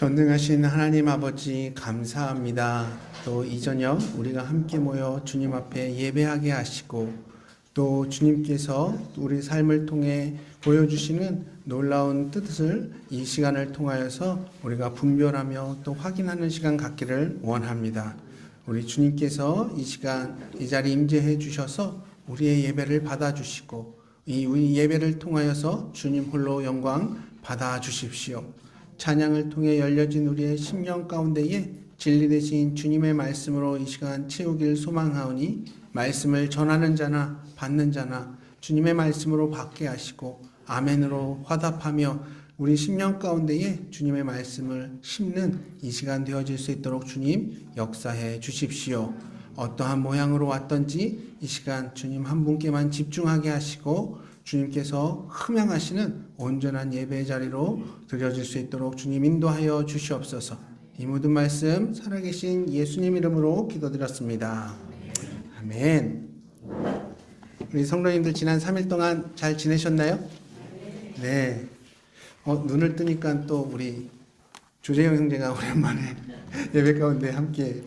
전능하신 하나님 아버지 감사합니다. 또 이 저녁 우리가 함께 모여 주님 앞에 예배하게 하시고 또 주님께서 우리 삶을 통해 보여주시는 놀라운 뜻을 이 시간을 통하여서 우리가 분별하며 또 확인하는 시간 갖기를 원합니다. 우리 주님께서 이 시간 이 자리에 임재해 주셔서 우리의 예배를 받아주시고 이 예배를 통하여서 주님 홀로 영광 받아주십시오. 찬양을 통해 열려진 우리의 심령 가운데에 진리 되신 주님의 말씀으로 이 시간 채우길 소망하오니 말씀을 전하는 자나 받는 자나 주님의 말씀으로 받게 하시고 아멘으로 화답하며 우리 심령 가운데에 주님의 말씀을 심는 이 시간 되어질 수 있도록 주님 역사해 주십시오. 어떠한 모양으로 왔던지 이 시간 주님 한 분께만 집중하게 하시고 주님께서 흠양하시는 온전한 예배의 자리로 드려질 수 있도록 주님 인도하여 주시옵소서. 이 모든 말씀 살아계신 예수님 이름으로 기도드렸습니다. 아멘. 우리 성도님들 지난 3일 동안 잘 지내셨나요? 네. 눈을 뜨니까 또 우리 조재영 형제가 오랜만에 예배 가운데 함께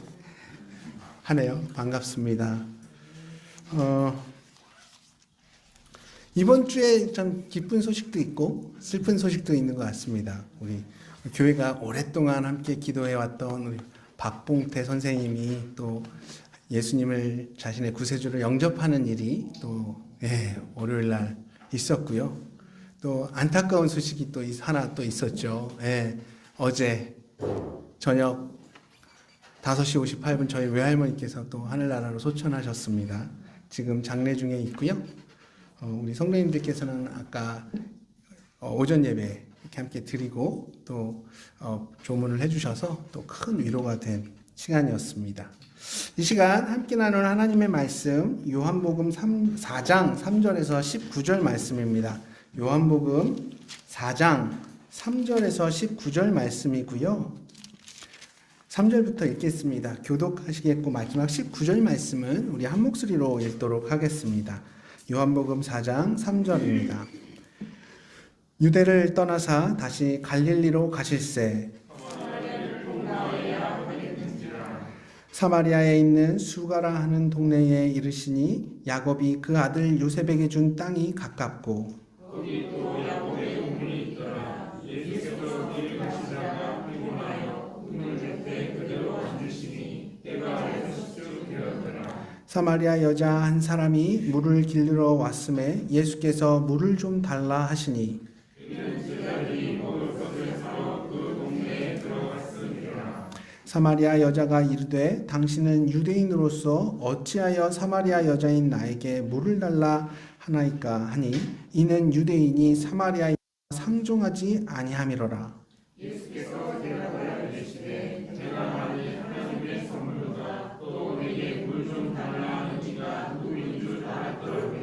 하네요. 반갑습니다. 이번 주에 참 기쁜 소식도 있고 슬픈 소식도 있는 것 같습니다. 우리 교회가 오랫동안 함께 기도해왔던 우리 박봉태 선생님이 또 예수님을 자신의 구세주로 영접하는 일이 또 월요일 날 있었고요. 또 안타까운 소식이 또 하나 또 있었죠. 어제 저녁 5시 58분 저희 외할머니께서 또 하늘나라로 소천하셨습니다. 지금 장례 중에 있고요. 우리 성도님들께서는 아까 오전 예배 이렇게 함께 드리고 또 조문을 해주셔서 또 큰 위로가 된 시간이었습니다. 이 시간 함께 나눌 하나님의 말씀 요한복음 4장 3절에서 19절 말씀입니다. 요한복음 4장 3절에서 19절 말씀이고요. 3절부터 읽겠습니다. 교독하시겠고 마지막 19절 말씀은 우리 한 목소리로 읽도록 하겠습니다. 요한복음 4장 3절입니다. 유대를 떠나사 다시 갈릴리로 가실새 사마리아에 있는 수가라 하는 동네에 이르시니 야곱이 그 아들 요셉에게 준 땅이 가깝고 거기 또 야곱의 우물이 있더라. 예수께서 길을 가시다가 피곤하여 우물 곁에 그대로 앉으시니 때가 여섯쯤 되었더라. 사마리아 여자 한 사람이 물을 길르러 왔음에 예수께서 물을 좀 달라 하시니 이는 제자들이 먹을 것을 사러 그 동네에 들어갔습니다. 사마리아 여자가 이르되 당신은 유대인으로서 어찌하여 사마리아 여자인 나에게 물을 달라 하나이까 하니 이는 유대인이 사마리아에 상종하지 아니함이로라. 예수께서 대답하여 이르시되 내가 만일 하나님의 선물보다 또 내게 물 좀 달라 하는 이가 누구인 줄 알았더라면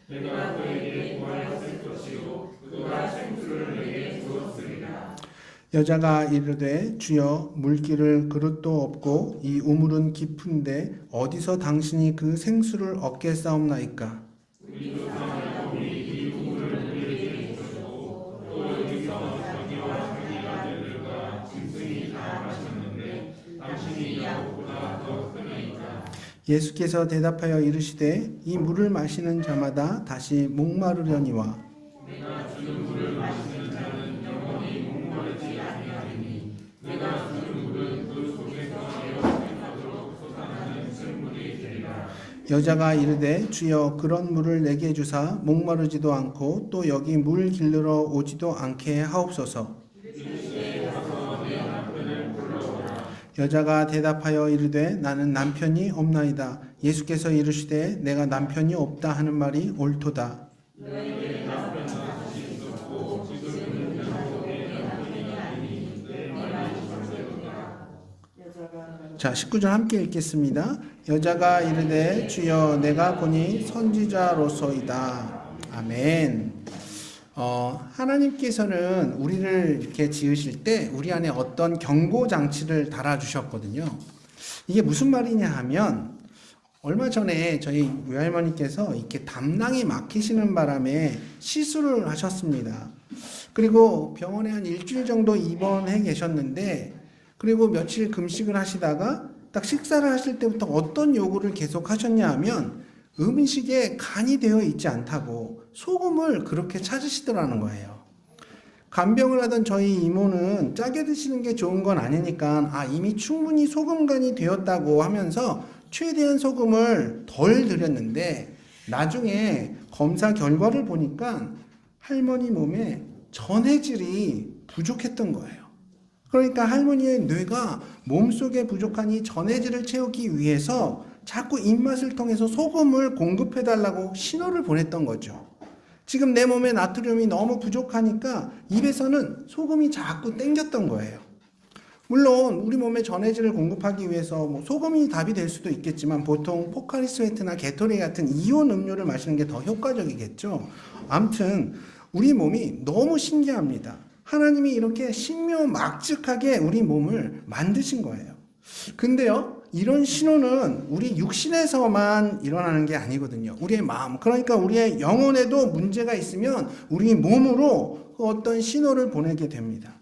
내가 그에게 구하였을 것이요 그가 생수를 내게 주었으리라. 여자가 이르되 주여 물기를 그릇도 없고 이 우물은 깊은데 어디서 당신이 그 생수를 얻겠사옵나이까? 우리 조상은 이 우물을 우리에게 주셨고 또 여기서 자기와 자기 아들들과 짐승이 다 마셨는데 당신이 야곱보다 더 크니까. 예수께서 대답하여 이르시되 이 물을 마시는 자마다 다시 목마르려니와 내가 주는 물을 마시는 자는 영원히 목마르지 아니하리니 내가 주는 물은 그 속에서 영생하도록 솟아나는 샘물이 되리라. 여자가 이르되 주여 그런 물을 내게 주사 목마르지도 않고 또 여기 물 길르러 오지도 않게 하옵소서. 여자가 대답하여 이르되 나는 남편이 없나이다. 예수께서 이르시되 내가 남편이 없다 하는 말이 옳도다. 자, 19절 함께 읽겠습니다. 여자가 이르되 주여 내가 보니 선지자로소이다. 아멘. 하나님께서는 우리를 이렇게 지으실 때 우리 안에 어떤 경고 장치를 달아주셨거든요. 이게 무슨 말이냐 하면 얼마 전에 저희 외할머니께서 이렇게 담낭이 막히시는 바람에 시술을 하셨습니다. 그리고 병원에 한 일주일 정도 입원해 계셨는데, 그리고 며칠 금식을 하시다가 딱 식사를 하실 때부터 어떤 요구를 계속 하셨냐 하면 음식에 간이 되어 있지 않다고 소금을 그렇게 찾으시더라는 거예요. 간병을 하던 저희 이모는 짜게 드시는 게 좋은 건 아니니까 이미 충분히 소금 간이 되었다고 하면서 최대한 소금을 덜 들였는데, 나중에 검사 결과를 보니까 할머니 몸에 전해질이 부족했던 거예요. 그러니까 할머니의 뇌가 몸속에 부족한 이 전해질을 채우기 위해서 자꾸 입맛을 통해서 소금을 공급해달라고 신호를 보냈던 거죠. 지금 내 몸에 나트륨이 너무 부족하니까 입에서는 소금이 자꾸 땡겼던 거예요. 물론 우리 몸에 전해질을 공급하기 위해서 소금이 답이 될 수도 있겠지만 보통 포카리 스웨트나 게토레이 같은 이온 음료를 마시는 게 더 효과적이겠죠. 아무튼 우리 몸이 너무 신기합니다. 하나님이 이렇게 신묘막측하게 우리 몸을 만드신 거예요. 근데요, 이런 신호는 우리 육신에서만 일어나는 게 아니거든요. 우리의 마음, 그러니까 우리의 영혼에도 문제가 있으면 우리 몸으로 어떤 신호를 보내게 됩니다.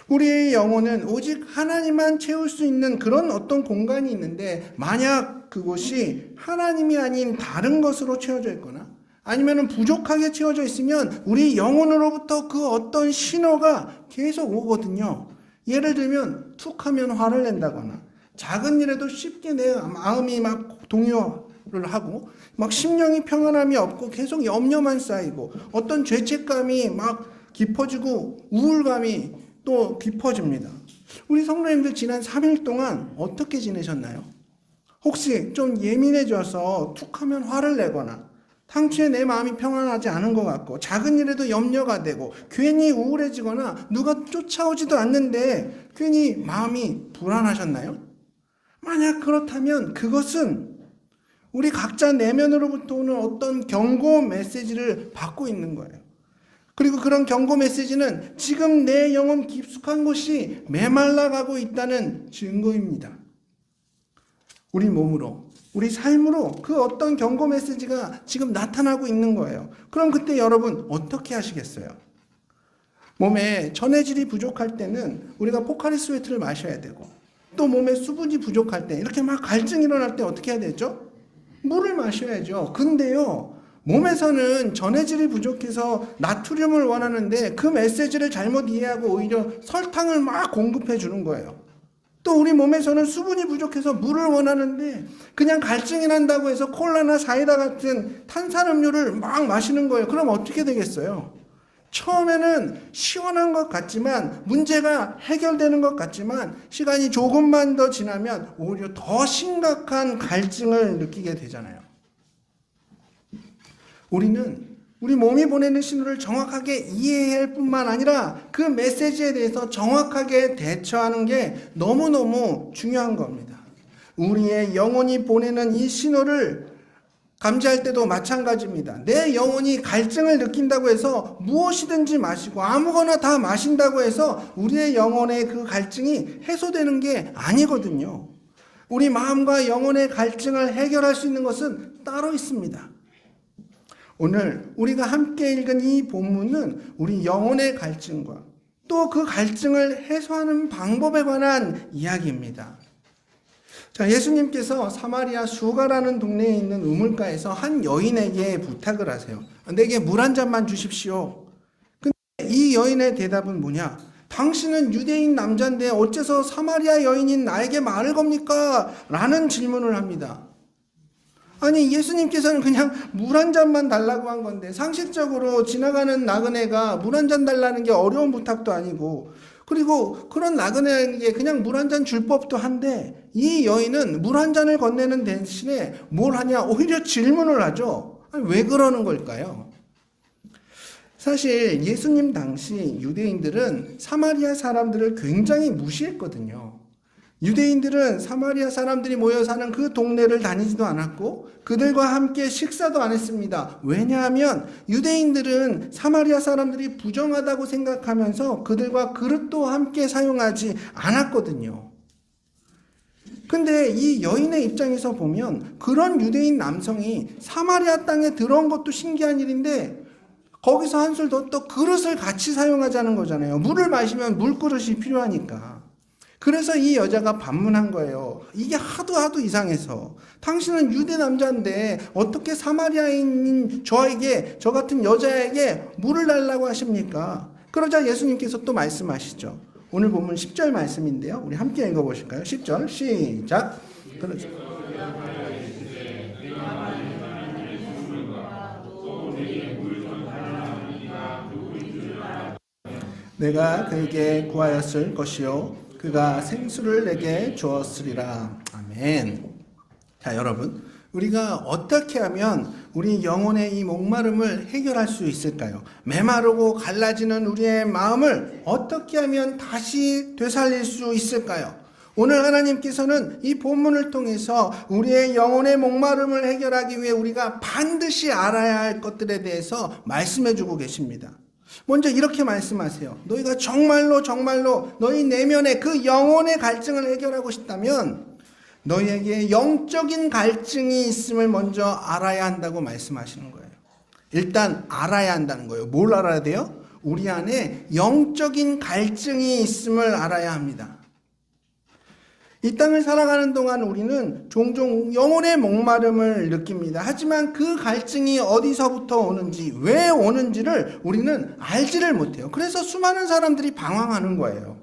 우리의 영혼은 오직 하나님만 채울 수 있는 그런 어떤 공간이 있는데, 만약 그곳이 하나님이 아닌 다른 것으로 채워져 있거나 아니면 부족하게 채워져 있으면 우리 영혼으로부터 그 어떤 신호가 계속 오거든요. 예를 들면 툭 하면 화를 낸다거나, 작은 일에도 쉽게 내 마음이 막 동요를 하고, 막 심령이 평안함이 없고 계속 염려만 쌓이고, 어떤 죄책감이 막 깊어지고 우울감이 또 깊어집니다. 우리 성도님들 지난 3일 동안 어떻게 지내셨나요? 혹시 좀 예민해져서 툭 하면 화를 내거나, 당초에 내 마음이 평안하지 않은 것 같고 작은 일에도 염려가 되고 괜히 우울해지거나 누가 쫓아오지도 않는데 괜히 마음이 불안하셨나요? 만약 그렇다면 그것은 우리 각자 내면으로부터 오는 어떤 경고 메시지를 받고 있는 거예요. 그리고 그런 경고 메시지는 지금 내 영혼 깊숙한 곳이 메말라가고 있다는 증거입니다. 우리 몸으로, 우리 삶으로 그 어떤 경고 메시지가 지금 나타나고 있는 거예요. 그럼 그때 여러분 어떻게 하시겠어요? 몸에 전해질이 부족할 때는 우리가 포카리 스웨트를 마셔야 되고, 또 몸에 수분이 부족할 때, 이렇게 막 갈증이 일어날 때 어떻게 해야 되죠? 물을 마셔야죠. 근데요, 몸에서는 전해질이 부족해서 나트륨을 원하는데 그 메시지를 잘못 이해하고 오히려 설탕을 막 공급해 주는 거예요. 또 우리 몸에서는 수분이 부족해서 물을 원하는데 그냥 갈증이 난다고 해서 콜라나 사이다 같은 탄산음료를 막 마시는 거예요. 그럼 어떻게 되겠어요? 처음에는 시원한 것 같지만, 문제가 해결되는 것 같지만, 시간이 조금만 더 지나면 오히려 더 심각한 갈증을 느끼게 되잖아요. 우리는 우리 몸이 보내는 신호를 정확하게 이해해야 할 뿐만 아니라 그 메시지에 대해서 정확하게 대처하는 게 너무너무 중요한 겁니다. 우리의 영혼이 보내는 이 신호를 감지할 때도 마찬가지입니다. 내 영혼이 갈증을 느낀다고 해서 무엇이든지 마시고 아무거나 다 마신다고 해서 우리의 영혼의 그 갈증이 해소되는 게 아니거든요. 우리 마음과 영혼의 갈증을 해결할 수 있는 것은 따로 있습니다. 오늘 우리가 함께 읽은 이 본문은 우리 영혼의 갈증과 또 그 갈증을 해소하는 방법에 관한 이야기입니다. 자, 예수님께서 사마리아 수가라는 동네에 있는 우물가에서 한 여인에게 부탁을 하세요. 내게 물 한 잔만 주십시오. 근데 이 여인의 대답은 뭐냐? 당신은 유대인 남자인데 어째서 사마리아 여인인 나에게 말을 겁니까? 라는 질문을 합니다. 아니, 예수님께서는 그냥 물 한 잔만 달라고 한 건데, 상식적으로 지나가는 나그네가 물 한 잔 달라는 게 어려운 부탁도 아니고, 그리고 그런 나그네에게 그냥 물 한 잔 줄 법도 한데, 이 여인은 물 한 잔을 건네는 대신에 뭘 하냐? 오히려 질문을 하죠. 아니, 왜 그러는 걸까요? 사실 예수님 당시 유대인들은 사마리아 사람들을 굉장히 무시했거든요. 유대인들은 사마리아 사람들이 모여 사는 그 동네를 다니지도 않았고 그들과 함께 식사도 안 했습니다. 왜냐하면 유대인들은 사마리아 사람들이 부정하다고 생각하면서 그들과 그릇도 함께 사용하지 않았거든요. 근데 이 여인의 입장에서 보면 그런 유대인 남성이 사마리아 땅에 들어온 것도 신기한 일인데 거기서 한술 더 또 그릇을 같이 사용하자는 거잖아요. 물을 마시면 물그릇이 필요하니까. 그래서 이 여자가 반문한 거예요. 이게 하도 이상해서. 당신은 유대 남자인데 어떻게 사마리아인인 저 같은 여자에게 물을 달라고 하십니까? 그러자 예수님께서 또 말씀하시죠. 오늘 본문 10절 말씀인데요. 우리 함께 읽어보실까요? 10절 시작. 내가 그에게 구하였을 것이요 그가 생수를 내게 주었으리라. 아멘. 자, 여러분, 우리가 어떻게 하면 우리 영혼의 이 목마름을 해결할 수 있을까요? 메마르고 갈라지는 우리의 마음을 어떻게 하면 다시 되살릴 수 있을까요? 오늘 하나님께서는 이 본문을 통해서 우리의 영혼의 목마름을 해결하기 위해 우리가 반드시 알아야 할 것들에 대해서 말씀해 주고 계십니다. 먼저 이렇게 말씀하세요. 너희가 정말로 너희 내면의 그 영혼의 갈증을 해결하고 싶다면 너희에게 영적인 갈증이 있음을 먼저 알아야 한다고 말씀하시는 거예요. 일단 알아야 한다는 거예요. 뭘 알아야 돼요? 우리 안에 영적인 갈증이 있음을 알아야 합니다. 이 땅을 살아가는 동안 우리는 종종 영혼의 목마름을 느낍니다. 하지만 그 갈증이 어디서부터 오는지, 왜 오는지를 우리는 알지를 못해요. 그래서 수많은 사람들이 방황하는 거예요.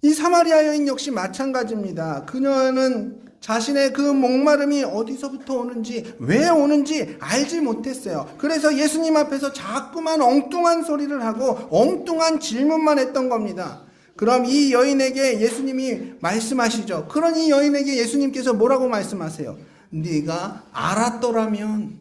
이 사마리아 여인 역시 마찬가지입니다. 그녀는 자신의 그 목마름이 어디서부터 오는지, 왜 오는지 알지 못했어요. 그래서 예수님 앞에서 자꾸만 엉뚱한 소리를 하고 엉뚱한 질문만 했던 겁니다. 그럼 이 여인에게 예수님이 말씀하시죠. 그런 이 여인에게 예수님께서 뭐라고 말씀하세요? 네가 알았더라면.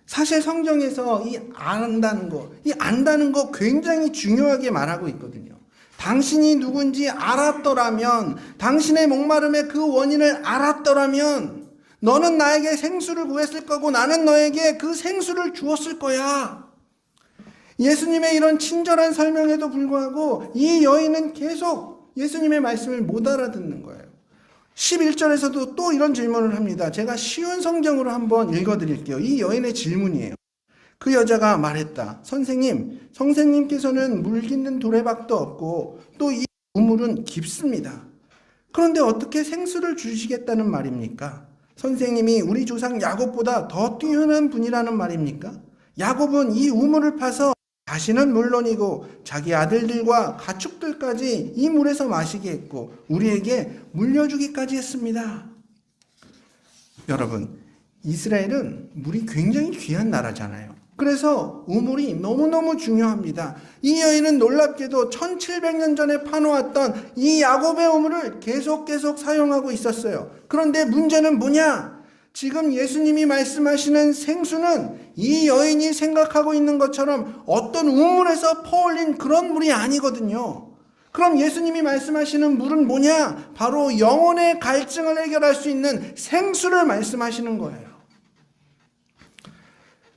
사실 성경에서 이 안다는 거 굉장히 중요하게 말하고 있거든요. 당신이 누군지 알았더라면, 당신의 목마름의 그 원인을 알았더라면 너는 나에게 생수를 구했을 거고 나는 너에게 그 생수를 주었을 거야. 예수님의 이런 친절한 설명에도 불구하고 이 여인은 계속 예수님의 말씀을 못 알아듣는 거예요. 11절에서도 또 이런 질문을 합니다. 제가 쉬운 성경으로 한번 읽어드릴게요. 이 여인의 질문이에요. 그 여자가 말했다. 선생님께서는 물 깃는 두레박도 없고 또 이 우물은 깊습니다. 그런데 어떻게 생수를 주시겠다는 말입니까? 선생님이 우리 조상 야곱보다 더 뛰어난 분이라는 말입니까? 야곱은 이 우물을 파서 자신은 물론이고 자기 아들들과 가축들까지 이 물에서 마시게 했고 우리에게 물려주기까지 했습니다. 여러분, 이스라엘은 물이 굉장히 귀한 나라잖아요. 그래서 우물이 너무너무 중요합니다. 이 여인은 놀랍게도 1700년 전에 파놓았던 이 야곱의 우물을 계속 사용하고 있었어요. 그런데 문제는 뭐냐? 지금 예수님이 말씀하시는 생수는 이 여인이 생각하고 있는 것처럼 어떤 우물에서 퍼올린 그런 물이 아니거든요. 그럼 예수님이 말씀하시는 물은 뭐냐? 바로 영혼의 갈증을 해결할 수 있는 생수를 말씀하시는 거예요.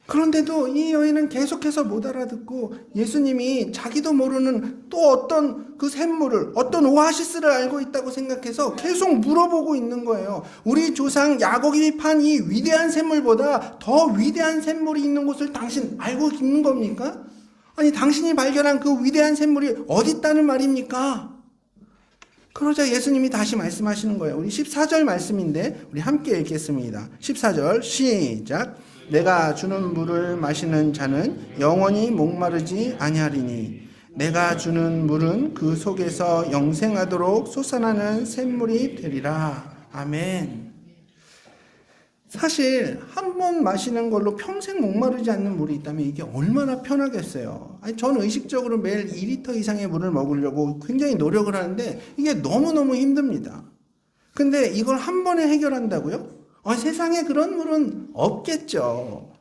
그런데도 이 여인은 계속해서 못 알아듣고 예수님이 자기도 모르는 또 어떤 그 샘물을, 어떤 오아시스를 알고 있다고 생각해서 계속 물어보고 있는 거예요. 우리 조상 야곱이 판 이 위대한 샘물보다 더 위대한 샘물이 있는 곳을 당신 알고 있는 겁니까? 아니, 당신이 발견한 그 위대한 샘물이 어디 있다는 말입니까? 그러자 예수님이 다시 말씀하시는 거예요. 우리 14절 말씀인데 우리 함께 읽겠습니다. 14절 시작. 내가 주는 물을 마시는 자는 영원히 목마르지 아니하리니 내가 주는 물은 그 속에서 영생하도록 솟아나는 샘물이 되리라. 아멘. 사실 한 번 마시는 걸로 평생 목마르지 않는 물이 있다면 이게 얼마나 편하겠어요. 아니, 저는 의식적으로 매일 2리터 이상의 물을 먹으려고 굉장히 노력을 하는데 이게 너무너무 힘듭니다. 근데 이걸 한 번에 해결한다고요? 세상에 그런 물은 없겠죠.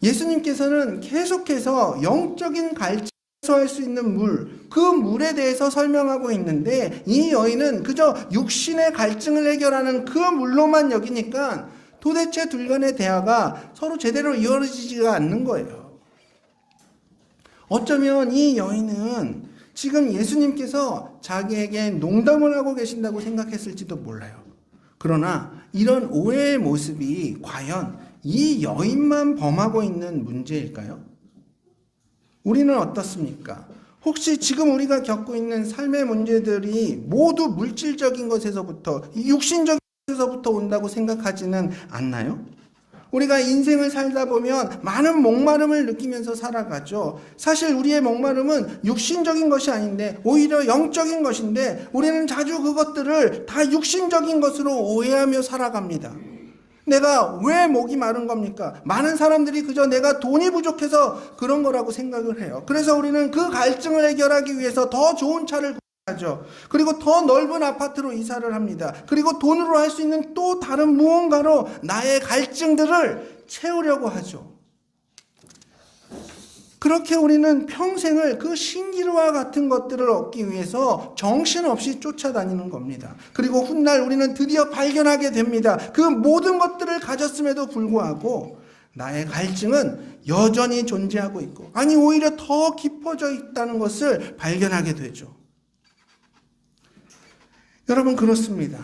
예수님께서는 계속해서 영적인 갈증을 해소할 수 있는 물, 그 물에 대해서 설명하고 있는데 이 여인은 그저 육신의 갈증을 해결하는 그 물로만 여기니까 도대체 둘 간의 대화가 서로 제대로 이루어지지가 않는 거예요. 어쩌면 이 여인은 지금 예수님께서 자기에게 농담을 하고 계신다고 생각했을지도 몰라요. 그러나 이런 오해의 모습이 과연 이 여인만 범하고 있는 문제일까요? 우리는 어떻습니까? 혹시 지금 우리가 겪고 있는 삶의 문제들이 모두 물질적인 것에서부터, 육신적인 것에서부터 온다고 생각하지는 않나요? 우리가 인생을 살다 보면 많은 목마름을 느끼면서 살아가죠. 사실 우리의 목마름은 육신적인 것이 아닌데 오히려 영적인 것인데 우리는 자주 그것들을 다 육신적인 것으로 오해하며 살아갑니다. 내가 왜 목이 마른 겁니까? 많은 사람들이 그저 내가 돈이 부족해서 그런 거라고 생각을 해요. 그래서 우리는 그 갈증을 해결하기 위해서 더 좋은 차를 구하죠. 그리고 더 넓은 아파트로 이사를 합니다. 그리고 돈으로 할 수 있는 또 다른 무언가로 나의 갈증들을 채우려고 하죠. 그렇게 우리는 평생을 그 신기루와 같은 것들을 얻기 위해서 정신없이 쫓아다니는 겁니다. 그리고 훗날 우리는 드디어 발견하게 됩니다. 그 모든 것들을 가졌음에도 불구하고 나의 갈증은 여전히 존재하고 있고, 아니 오히려 더 깊어져 있다는 것을 발견하게 되죠. 여러분, 그렇습니다.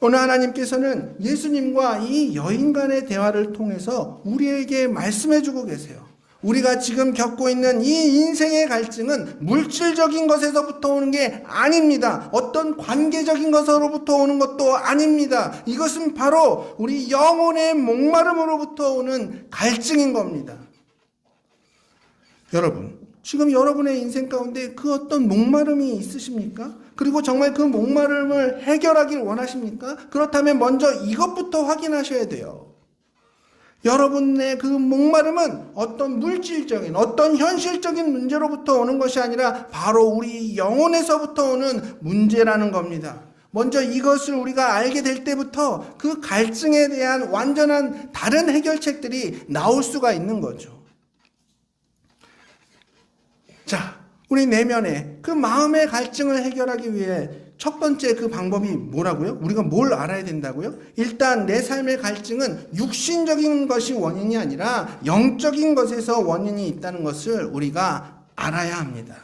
오늘 하나님께서는 예수님과 이 여인 간의 대화를 통해서 우리에게 말씀해 주고 계세요. 우리가 지금 겪고 있는 이 인생의 갈증은 물질적인 것에서부터 오는 게 아닙니다. 어떤 관계적인 것으로부터 오는 것도 아닙니다. 이것은 바로 우리 영혼의 목마름으로부터 오는 갈증인 겁니다. 여러분, 지금 여러분의 인생 가운데 그 어떤 목마름이 있으십니까? 그리고 정말 그 목마름을 해결하길 원하십니까? 그렇다면 먼저 이것부터 확인하셔야 돼요. 여러분의 그 목마름은 어떤 물질적인, 어떤 현실적인 문제로부터 오는 것이 아니라 바로 우리 영혼에서부터 오는 문제라는 겁니다. 먼저 이것을 우리가 알게 될 때부터 그 갈증에 대한 완전한 다른 해결책들이 나올 수가 있는 거죠. 자, 우리 내면에 그 마음의 갈증을 해결하기 위해 첫 번째 그 방법이 뭐라고요? 우리가 뭘 알아야 된다고요? 일단 내 삶의 갈증은 육신적인 것이 원인이 아니라 영적인 것에서 원인이 있다는 것을 우리가 알아야 합니다.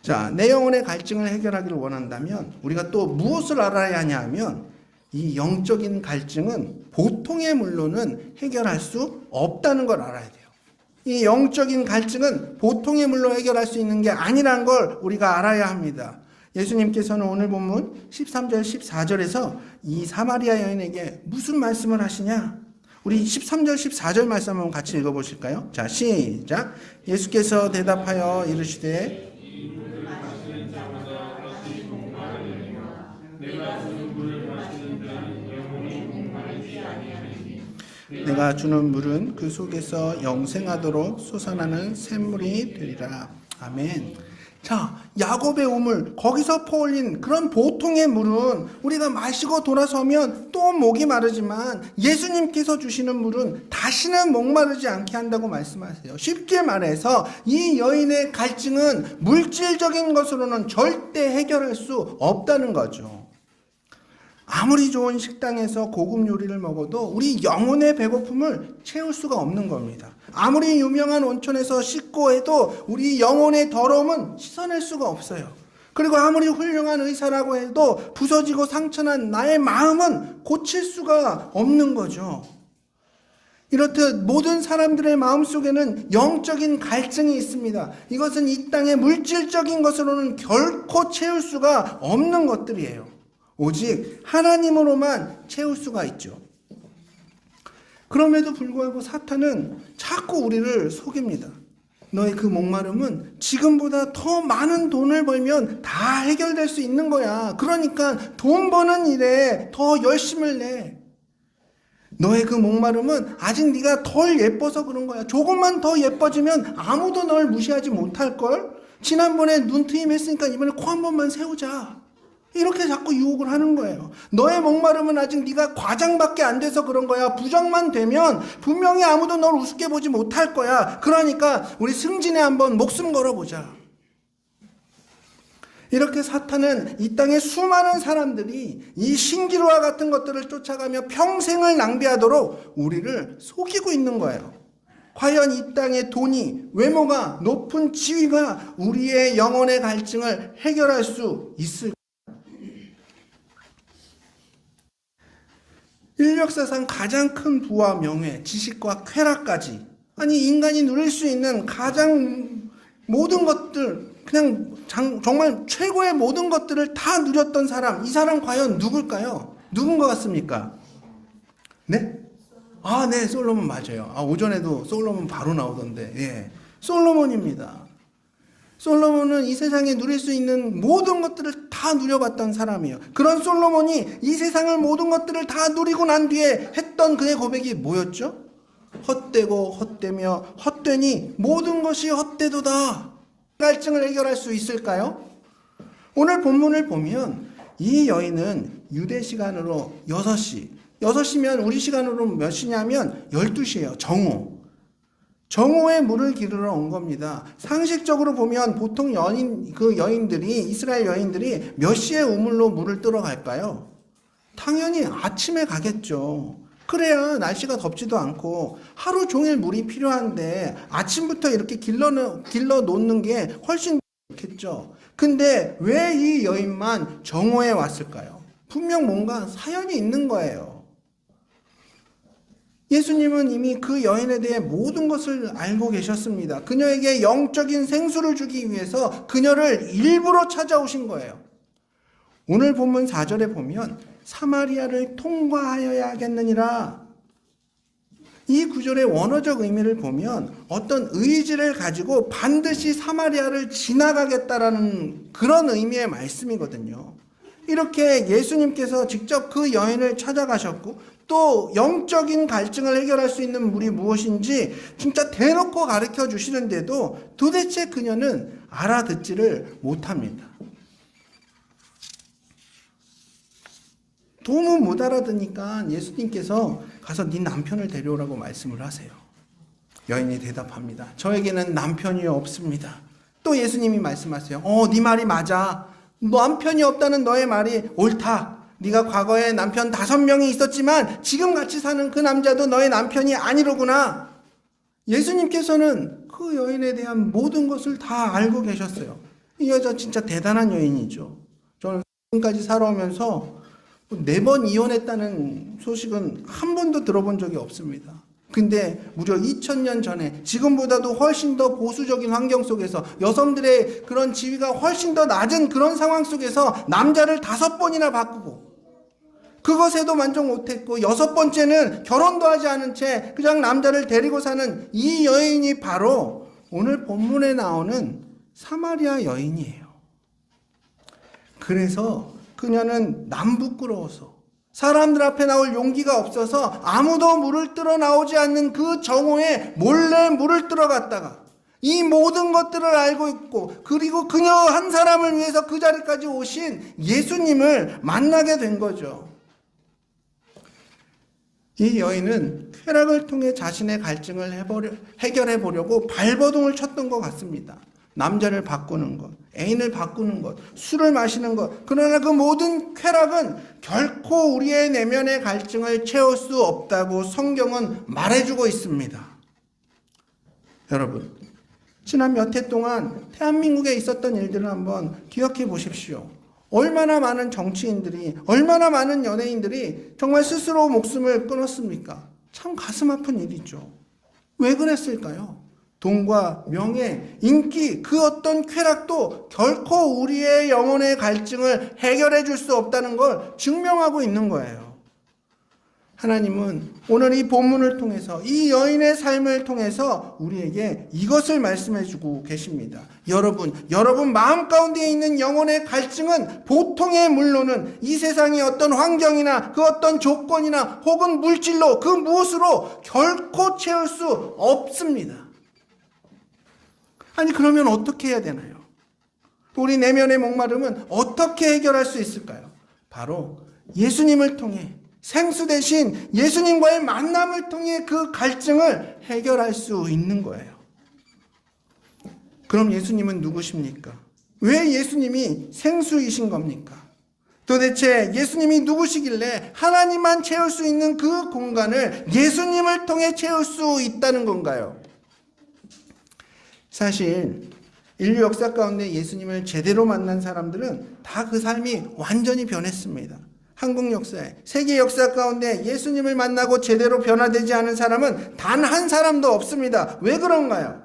자, 내 영혼의 갈증을 해결하기를 원한다면 우리가 또 무엇을 알아야 하냐 하면 이 영적인 갈증은 보통의 물로는 해결할 수 없다는 걸 알아야 돼요. 이 영적인 갈증은 보통의 물로 해결할 수 있는 게 아니라는 걸 우리가 알아야 합니다. 예수님께서는 오늘 본문 13절 14절에서 이 사마리아 여인에게 무슨 말씀을 하시냐? 우리 13절 14절 말씀 한번 같이 읽어보실까요? 자, 시작. 예수께서 대답하여 이르시되 내가 주는 물은 그 속에서 영생하도록 솟아나는 샘물이 되리라. 아멘. 자, 야곱의 우물, 거기서 퍼올린 그런 보통의 물은 우리가 마시고 돌아서면 또 목이 마르지만 예수님께서 주시는 물은 다시는 목마르지 않게 한다고 말씀하세요. 쉽게 말해서 이 여인의 갈증은 물질적인 것으로는 절대 해결할 수 없다는 거죠. 아무리 좋은 식당에서 고급 요리를 먹어도 우리 영혼의 배고픔을 채울 수가 없는 겁니다. 아무리 유명한 온천에서 씻고 해도 우리 영혼의 더러움은 씻어낼 수가 없어요. 그리고 아무리 훌륭한 의사라고 해도 부서지고 상처난 나의 마음은 고칠 수가 없는 거죠. 이렇듯 모든 사람들의 마음속에는 영적인 갈증이 있습니다. 이것은 이 땅의 물질적인 것으로는 결코 채울 수가 없는 것들이에요. 오직 하나님으로만 채울 수가 있죠. 그럼에도 불구하고 사탄은 자꾸 우리를 속입니다. 너의 그 목마름은 지금보다 더 많은 돈을 벌면 다 해결될 수 있는 거야. 그러니까 돈 버는 일에 더 열심을 내. 너의 그 목마름은 아직 네가 덜 예뻐서 그런 거야. 조금만 더 예뻐지면 아무도 널 무시하지 못할걸? 지난번에 눈트임 했으니까 이번에 코 한 번만 세우자. 이렇게 자꾸 유혹을 하는 거예요. 너의 목마름은 아직 네가 과장밖에 안 돼서 그런 거야. 부정만 되면 분명히 아무도 널 우습게 보지 못할 거야. 그러니까 우리 승진에 한번 목숨 걸어보자. 이렇게 사탄은 이 땅의 수많은 사람들이 이 신기루와 같은 것들을 쫓아가며 평생을 낭비하도록 우리를 속이고 있는 거예요. 과연 이 땅의 돈이, 외모가, 높은 지위가 우리의 영혼의 갈증을 해결할 수 있을까? 인류 역사상 가장 큰 부와 명예, 지식과 쾌락까지, 아니 인간이 누릴 수 있는 가장 모든 것들, 그냥 정말 최고의 모든 것들을 다 누렸던 사람, 이 사람 과연 누굴까요? 누군 것 같습니까? 네? 네, 솔로몬 맞아요. 오전에도 솔로몬 바로 나오던데, 예, 솔로몬입니다. 솔로몬은 이 세상에 누릴 수 있는 모든 것들을 다 누려봤던 사람이에요. 그런 솔로몬이 이 세상을 모든 것들을 다 누리고 난 뒤에 했던 그의 고백이 뭐였죠? 헛되고 헛되며 헛되니 모든 것이 헛되도다. 갈증을 해결할 수 있을까요? 오늘 본문을 보면 이 여인은 유대 시간으로 6시, 6시면 우리 시간으로 몇 시냐면 12시예요. 정오에 물을 기르러 온 겁니다. 상식적으로 보면 보통 여인들이, 이스라엘 여인들이 몇 시에 우물로 물을 뜨러 갈까요? 당연히 아침에 가겠죠. 그래야 날씨가 덥지도 않고 하루 종일 물이 필요한데 아침부터 이렇게 길러 놓는 게 훨씬 좋겠죠. 근데 왜 이 여인만 정오에 왔을까요? 분명 뭔가 사연이 있는 거예요. 예수님은 이미 그 여인에 대해 모든 것을 알고 계셨습니다. 그녀에게 영적인 생수를 주기 위해서 그녀를 일부러 찾아오신 거예요. 오늘 본문 4절에 보면 사마리아를 통과하여야겠느니라. 이 구절의 원어적 의미를 보면 어떤 의지를 가지고 반드시 사마리아를 지나가겠다라는 그런 의미의 말씀이거든요. 이렇게 예수님께서 직접 그 여인을 찾아가셨고 또 영적인 갈증을 해결할 수 있는 물이 무엇인지 진짜 대놓고 가르쳐 주시는데도 도대체 그녀는 알아듣지를 못합니다. 너무 못 알아듣니까 예수님께서 가서 네 남편을 데려오라고 말씀을 하세요. 여인이 대답합니다. 저에게는 남편이 없습니다. 또 예수님이 말씀하세요. 네 말이 맞아. 남편이 없다는 너의 말이 옳다. 네가 과거에 남편 5명이 있었지만 지금 같이 사는 그 남자도 너의 남편이 아니로구나. 예수님께서는 그 여인에 대한 모든 것을 다 알고 계셨어요. 이 여자 진짜 대단한 여인이죠. 저는 지금까지 살아오면서 4번 이혼했다는 소식은 한 번도 들어본 적이 없습니다. 근데 무려 2000년 전에 지금보다도 훨씬 더 보수적인 환경 속에서 여성들의 그런 지위가 훨씬 더 낮은 그런 상황 속에서 남자를 5번이나 바꾸고 그것에도 만족 못했고 6번째는 결혼도 하지 않은 채 그냥 남자를 데리고 사는 이 여인이 바로 오늘 본문에 나오는 사마리아 여인이에요. 그래서 그녀는 남부끄러워서 사람들 앞에 나올 용기가 없어서 아무도 물을 뜨러 나오지 않는 그 정오에 몰래 물을 뜨러 갔다가 이 모든 것들을 알고 있고 그리고 그녀 한 사람을 위해서 그 자리까지 오신 예수님을 만나게 된 거죠. 이 여인은 쾌락을 통해 자신의 갈증을 해결해 보려고 발버둥을 쳤던 것 같습니다. 남자를 바꾸는 것, 애인을 바꾸는 것, 술을 마시는 것. 그러나 그 모든 쾌락은 결코 우리의 내면의 갈증을 채울 수 없다고 성경은 말해주고 있습니다. 여러분, 지난 몇 해 동안 대한민국에 있었던 일들을 한번 기억해 보십시오. 얼마나 많은 정치인들이, 얼마나 많은 연예인들이 정말 스스로 목숨을 끊었습니까? 참 가슴 아픈 일이죠. 왜 그랬을까요? 돈과 명예, 인기, 그 어떤 쾌락도 결코 우리의 영혼의 갈증을 해결해 줄 수 없다는 걸 증명하고 있는 거예요. 하나님은 오늘 이 본문을 통해서 이 여인의 삶을 통해서 우리에게 이것을 말씀해 주고 계십니다. 여러분 마음 가운데 있는 영혼의 갈증은 보통의 물론은 이 세상의 어떤 환경이나 그 어떤 조건이나 혹은 물질로 그 무엇으로 결코 채울 수 없습니다. 아니 그러면 어떻게 해야 되나요? 우리 내면의 목마름은 어떻게 해결할 수 있을까요? 바로 예수님을 통해 생수 대신 예수님과의 만남을 통해 그 갈증을 해결할 수 있는 거예요. 그럼 예수님은 누구십니까? 왜 예수님이 생수이신 겁니까? 도대체 예수님이 누구시길래 하나님만 채울 수 있는 그 공간을 예수님을 통해 채울 수 있다는 건가요? 사실 인류 역사 가운데 예수님을 제대로 만난 사람들은 다 그 삶이 완전히 변했습니다. 한국 역사에, 세계 역사 가운데 예수님을 만나고 제대로 변화되지 않은 사람은 단 한 사람도 없습니다. 왜 그런가요?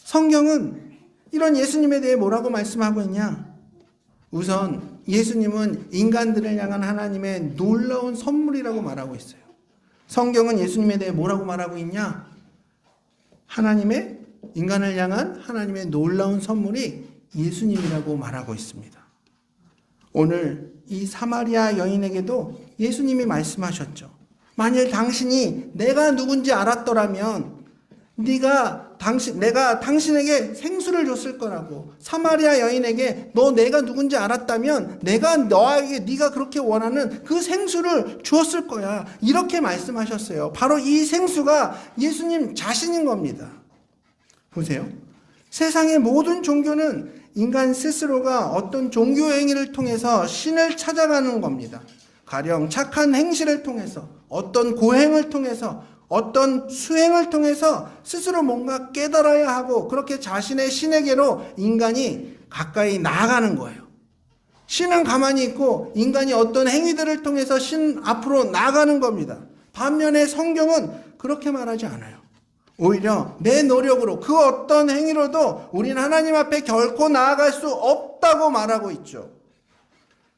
성경은 이런 예수님에 대해 뭐라고 말씀하고 있냐? 우선 예수님은 인간들을 향한 하나님의 놀라운 선물이라고 말하고 있어요. 성경은 예수님에 대해 뭐라고 말하고 있냐? 인간을 향한 하나님의 놀라운 선물이 예수님이라고 말하고 있습니다. 오늘 이 사마리아 여인에게도 예수님이 말씀하셨죠. 만일 당신이 내가 누군지 알았더라면 내가 당신에게 생수를 줬을 거라고. 사마리아 여인에게 너 내가 누군지 알았다면 내가 너에게 네가 그렇게 원하는 그 생수를 주었을 거야. 이렇게 말씀하셨어요. 바로 이 생수가 예수님 자신인 겁니다. 보세요. 세상의 모든 종교는 인간 스스로가 어떤 종교 행위를 통해서 신을 찾아가는 겁니다. 가령 착한 행실을 통해서, 어떤 고행을 통해서, 어떤 수행을 통해서 스스로 뭔가 깨달아야 하고 그렇게 자신의 신에게로 인간이 가까이 나아가는 거예요. 신은 가만히 있고 인간이 어떤 행위들을 통해서 신 앞으로 나아가는 겁니다. 반면에 성경은 그렇게 말하지 않아요. 오히려 내 노력으로 그 어떤 행위로도 우리는 하나님 앞에 결코 나아갈 수 없다고 말하고 있죠.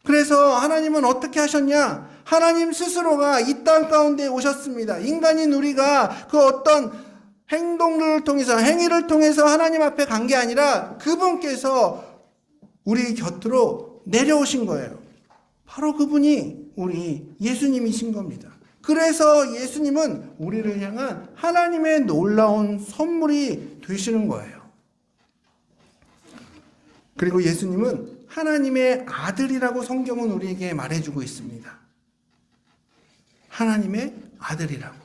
그래서 하나님은 어떻게 하셨냐? 하나님 스스로가 이 땅 가운데 오셨습니다. 인간인 우리가 그 어떤 행동을 통해서, 행위를 통해서 하나님 앞에 간 게 아니라 그분께서 우리 곁으로 내려오신 거예요. 바로 그분이 우리 예수님이신 겁니다. 그래서 예수님은 우리를 향한 하나님의 놀라운 선물이 되시는 거예요. 그리고 예수님은 하나님의 아들이라고 성경은 우리에게 말해주고 있습니다. 하나님의 아들이라고.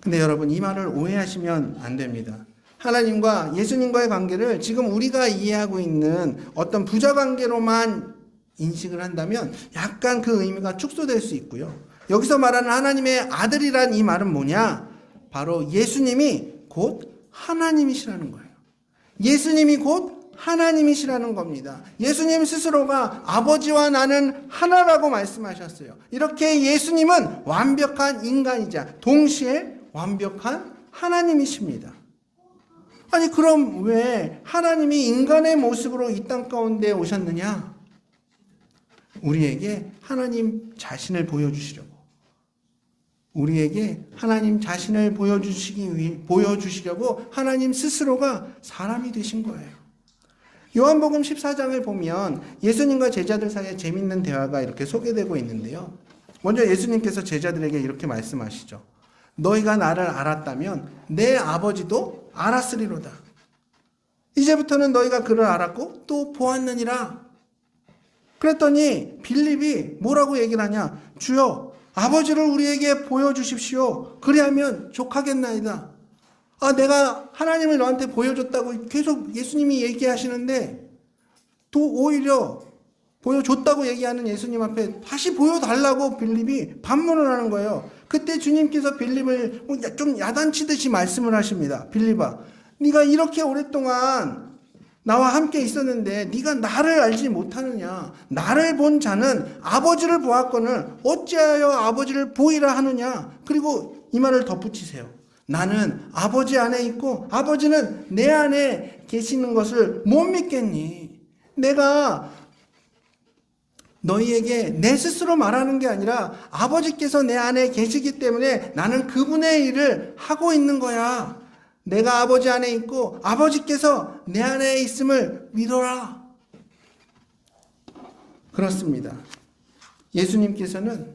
근데 여러분, 이 말을 오해하시면 안 됩니다. 하나님과 예수님과의 관계를 지금 우리가 이해하고 있는 어떤 부자관계로만 인식을 한다면 약간 그 의미가 축소될 수 있고요. 여기서 말하는 하나님의 아들이란 이 말은 뭐냐? 바로 예수님이 곧 하나님이시라는 거예요. 예수님이 곧 하나님이시라는 겁니다. 예수님 스스로가 아버지와 나는 하나라고 말씀하셨어요. 이렇게 예수님은 완벽한 인간이자 동시에 완벽한 하나님이십니다. 아니, 그럼 왜 하나님이 인간의 모습으로 이 땅 가운데 오셨느냐? 우리에게 하나님 자신을 보여주시려고. 우리에게 하나님 자신을 보여주시려고 하나님 스스로가 사람이 되신 거예요. 요한복음 14장을 보면 예수님과 제자들 사이에 재밌는 대화가 이렇게 소개되고 있는데요. 먼저 예수님께서 제자들에게 이렇게 말씀하시죠. 너희가 나를 알았다면 내 아버지도 알았으리로다. 이제부터는 너희가 그를 알았고 또 보았느니라. 그랬더니 빌립이 뭐라고 얘기를 하냐? 주여, 아버지를 우리에게 보여주십시오. 그리하면 족하겠나이다. 내가 하나님을 너한테 보여줬다고 계속 예수님이 얘기하시는데 또 오히려 보여줬다고 얘기하는 예수님 앞에 다시 보여달라고 빌립이 반문을 하는 거예요. 그때 주님께서 빌립을 좀 야단치듯이 말씀을 하십니다. 빌립아, 네가 이렇게 오랫동안 나와 함께 있었는데 네가 나를 알지 못하느냐? 나를 본 자는 아버지를 보았거늘 어찌하여 아버지를 보이라 하느냐? 그리고 이 말을 덧붙이세요. 나는 아버지 안에 있고 아버지는 내 안에 계시는 것을 못 믿겠니? 내가 너희에게 내 스스로 말하는 게 아니라 아버지께서 내 안에 계시기 때문에 나는 그분의 일을 하고 있는 거야. 내가 아버지 안에 있고 아버지께서 내 안에 있음을 믿어라. 그렇습니다. 예수님께서는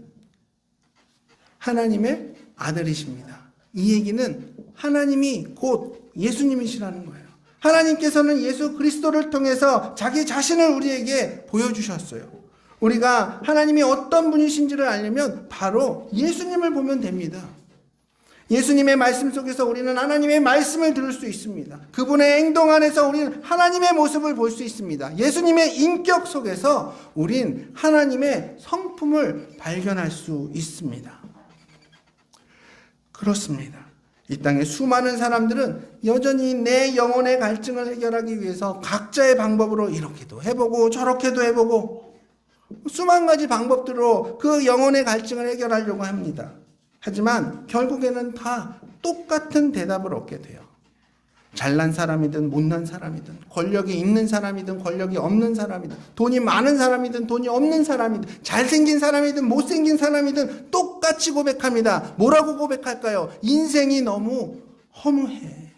하나님의 아들이십니다. 이 얘기는 하나님이 곧 예수님이시라는 거예요. 하나님께서는 예수 그리스도를 통해서 자기 자신을 우리에게 보여주셨어요. 우리가 하나님이 어떤 분이신지를 알려면 바로 예수님을 보면 됩니다. 예수님의 말씀 속에서 우리는 하나님의 말씀을 들을 수 있습니다. 그분의 행동 안에서 우리는 하나님의 모습을 볼 수 있습니다. 예수님의 인격 속에서 우린 하나님의 성품을 발견할 수 있습니다. 그렇습니다. 이 땅의 수많은 사람들은 여전히 내 영혼의 갈증을 해결하기 위해서 각자의 방법으로 이렇게도 해보고 저렇게도 해보고 수만 가지 방법들로 그 영혼의 갈증을 해결하려고 합니다. 하지만 결국에는 다 똑같은 대답을 얻게 돼요. 잘난 사람이든 못난 사람이든, 권력이 있는 사람이든 권력이 없는 사람이든, 돈이 많은 사람이든 돈이 없는 사람이든, 잘생긴 사람이든 못생긴 사람이든 똑같이 고백합니다. 뭐라고 고백할까요? 인생이 너무 허무해.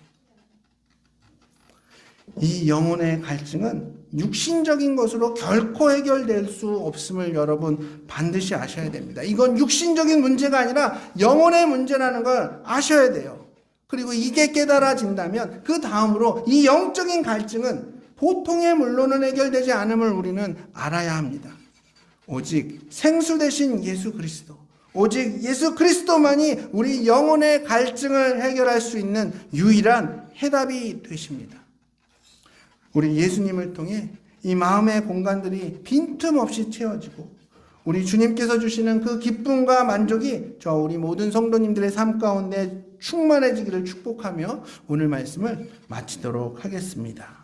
이 영혼의 갈증은 육신적인 것으로 결코 해결될 수 없음을 여러분 반드시 아셔야 됩니다. 이건 육신적인 문제가 아니라 영혼의 문제라는 걸 아셔야 돼요. 그리고 이게 깨달아진다면 그 다음으로 이 영적인 갈증은 보통의 물로는 해결되지 않음을 우리는 알아야 합니다. 오직 생수 되신 예수 그리스도, 오직 예수 그리스도만이 우리 영혼의 갈증을 해결할 수 있는 유일한 해답이 되십니다. 우리 예수님을 통해 이 마음의 공간들이 빈틈없이 채워지고 우리 주님께서 주시는 그 기쁨과 만족이 저 우리 모든 성도님들의 삶 가운데 충만해지기를 축복하며 오늘 말씀을 마치도록 하겠습니다.